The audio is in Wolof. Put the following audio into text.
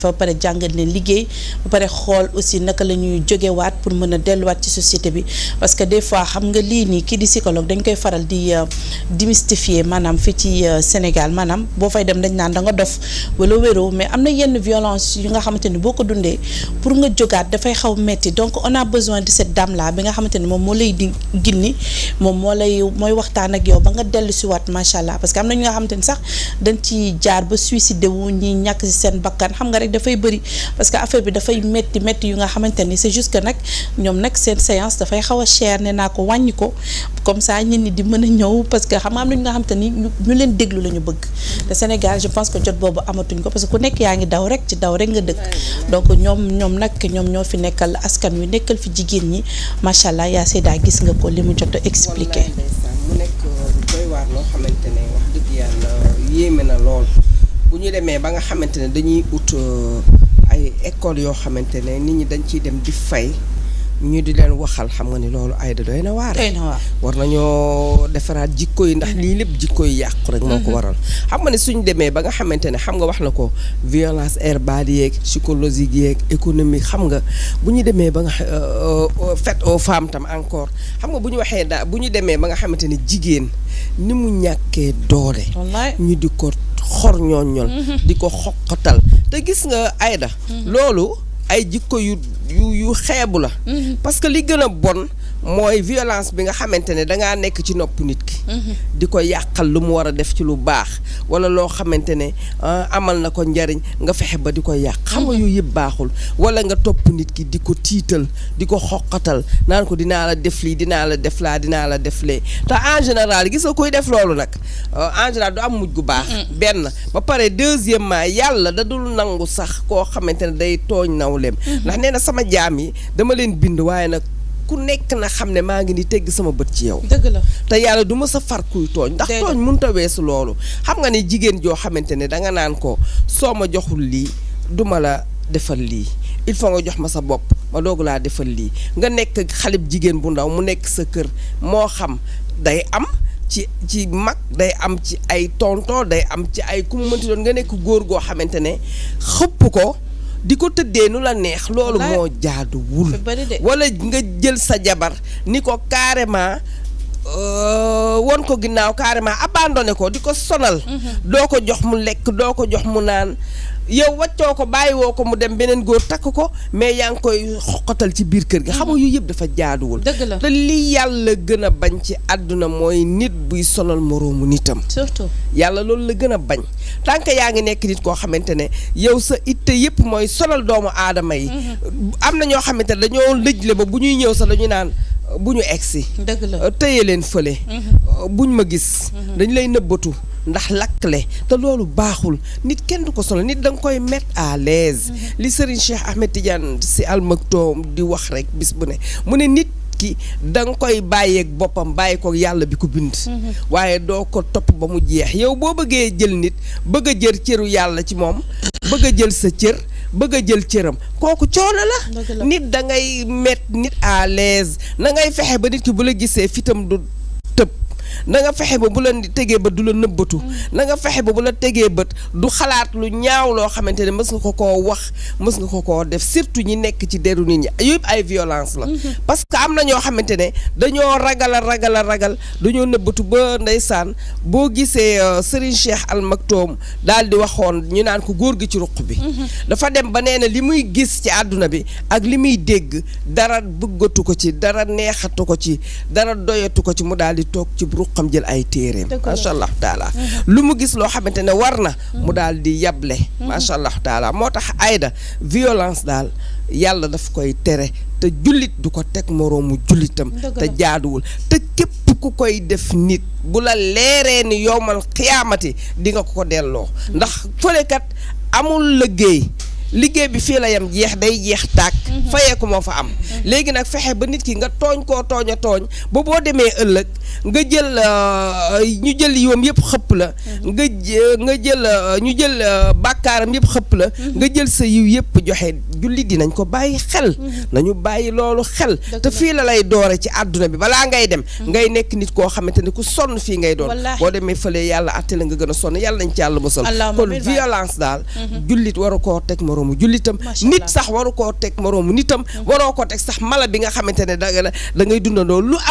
fa pare jàngal leen liggéey ba pare xool aussi naka la ñuy jógewaat pour mën a delluwaat ci société bi parce que des fois xam nga lii nii kii di psychologue dañ koy faral di démystifier maanaam fii ci Sénégal maanaam boo fay dem dañ naan da nga dof wala wéroo mais am na yenn violence yu nga xamante ni boo ko dundee pour nga jógaat dafay xaw metti donc on a besoin de cette dame là bi nga xamante ni moom moo lay di ginni moom mooy waxtaan ak yow ba nga dellu si waat macha allah parce que am na ñu nga xamante ni sax dañ ci jaar ba suicide wu ñi ñàkk si seen bakkan xam nga rek dafay bëri parce que affaire bi dafay métti yu nga xamante ni c'est juste que nag ñoom nag seen séance dafay xaw a cher ne naa ko wàññi ko comme ça nit ñi di mën a ñëw parce que xam nga am na ñu nga xamante ni ñu leen déglu la ñu bëgg te Sénégal je pense que jot boobu amatuñ ko parce que ku nekk yaa ngi daw rek ci daw rek nga dëkk donc ñoom nag ñoom ñoo fi nekkal askan wi nekkal fi jigéen ñi macha allah yaa Seyda gis nga ko li mu jot a expliqué. mu nekk doy waar loo xamante ne wax dëgg yàlla yéeme na lool. bu ñu demee ba nga xamante ne dañuy ut ay école yoo xamante ne nit ñi dañ ciy dem di fay ñu di leen waxal xam nga ni loolu ayda doy na waar. war nañoo defaraat jikko yi ndax lii lépp jikko yi yàqu rek moo ko waral. xam nga ne suñu demee ba nga xamante ne xam nga wax na ko violence verbale yeeg psychologique yeeg économique xam nga bu ñu demee ba nga fait aux femmes tam encore xam nga bu ñu waxee bu ñu demee ba nga xamante ne jigéen ni mu ñàkkee doole. ñu di ko xor ñooñol di ko xoqatal te gis nga ayda loolu ay jikko yu xeebu la parce que li gën a bon mooy violence bi nga xamante ne dangaa nekk ci nopp nit ki di ko yàqal lu mu war a def ci lu baax wala loo xamante ne amal na ko njariñ nga fexe ba di ko yàq xam nga yooyu yëpp baaxul wala nga topp nit ki di ko tiital di ko xoqatal naan ko dinaa la def lii dinaa la def laa dinaa la def lee te en général gis nga koy def loolu nag en général du am mujj gu baax benn ba pare deuxièmement yàlla da dul nangu sax koo xamante ne day tooñ nawleem ndax nee na sama jaam yi dama leen bind waaye nag ku nekk na xam ne maa ngi ni tegg sama bët ci yow. dëgg la te yàlla du ma sa far kuy tooñ ndax tooñ mënut a weesu loolu xam nga ne jigéen joo xamante ne danga naan ko soo ma joxul lii duma la defal lii il faut nga jox ma sa bopp ma doog laa defal lii nga nekk xalib jigéen bu ndaw mu nekk sa kër moo xam day am ci mag day am ci ay tonton day am ci ay ku mu mënti doon nga nekk góor goo xamante ne xëpp ko di ko tëddee nu la neex loolu moo jaaduwul wala nga jël sa jabar ni ko carrément won ko ginnaaw carrément abandonné ko di ko sonal doo ko jox mu lekk doo ko jox mu naan yow waccoo ko bàyyiwoo ko mu dem beneen góor takk ko mais yaa ngi koy xoqatal ci biir kër gi xam nga yu yëpp dafa jaaduwul te li yàlla gën a bañ ci àdduna mooy nit buy sonal moroomu nitam surtout yàlla loolu la gën a bañ tant que yaa ngi nekk nit koo xamante ne yow sa itte yëpp mooy sonal doomu aadama yi am na ñoo xamante ne dañoo lëjle ba bu ñuy ñëw sax dañu naan bu ñu egsi tëye leen fële buñ ma gis dañ lay nëbbatu ndax lakkle te loolu baaxul nit kenn du ko solo nit da nga koy mettre à l'aise li Serigne Cheikh Ahmed Tidiane Sy Al Maktoum di wax rek bis bu ne mu ne nit ki da nga koy bàyyeeg boppam bàyyi ko yàlla bi ko bind waaye doo ko topp ba mu jeex yow boo bëggee jël nit bëgg a jël cëru yàlla ci moom bëgg a jël sa cër bëgg a jël cëram kooku coono la nit da ngay mettre nit à l'aise na ngay fexe ba nit ki bu la gisee fitam du tëb na nga fexe ba bu la tegee bët du la nëbbatu na nga fexe ba bu la tegee bët du xalaat lu ñaaw loo xamante ne mës nga ko koo wax mës nga ko koo def surtout ñi nekk ci deru nit ñi yëpp ay violence la parce que am na ñoo xamante ne dañoo ragal dañoo nëbbatu ba ndeysaan boo gisee Serigne Cheikh Al Maktoum daal di waxoon ñu naan ko góor gi ci ruq bi dafa dem ba nee na li muy gis ci àdduna bi ak li muy dégg dara bëggatu ko ci dara neexatu ko ci dara doyatu ko ci mu daal di toog ci ruqam jël ay téeréem macha allah taala lu mu gis loo xamante ne war na mu daal di yable macha allah taala moo tax ayda violence daal yàlla daf koy tere te jullit du ko teg moroomu jullitam te jaaduwul te képp ku koy def nit bu la leeree ni yowmal xiyaamati di nga ko delloo ndax fëlekat amul liggéey bi fii la yam jeex day jeex tàkk fayeeku moo fa am léegi nag fexe ba nit ki nga tooñ koo tooñ a tooñ ba boo demee ëllëg nga jël ñu jël yoom yëpp xëpp la nga jël ñu jël bàkkaaram yëpp xëpp la nga jël sa yiw yëpp joxe julli dinañ ko bàyyi xel nañu bàyyi loolu xel te fii la lay doore ci àdduna bi balaa ngay dem ngay nekk nit koo xamante ne ku sonn fii ngay doon boo demee fële yàlla atte la nga gën a sonn yàlla nañ ci yàlla musal kon violence daal jullit waru koo teg moroom moroomu jullitam nit sax waru koo teg moroomu nitam waroo koo teg sax mala bi nga xamante ne da ngay dundandoo lu am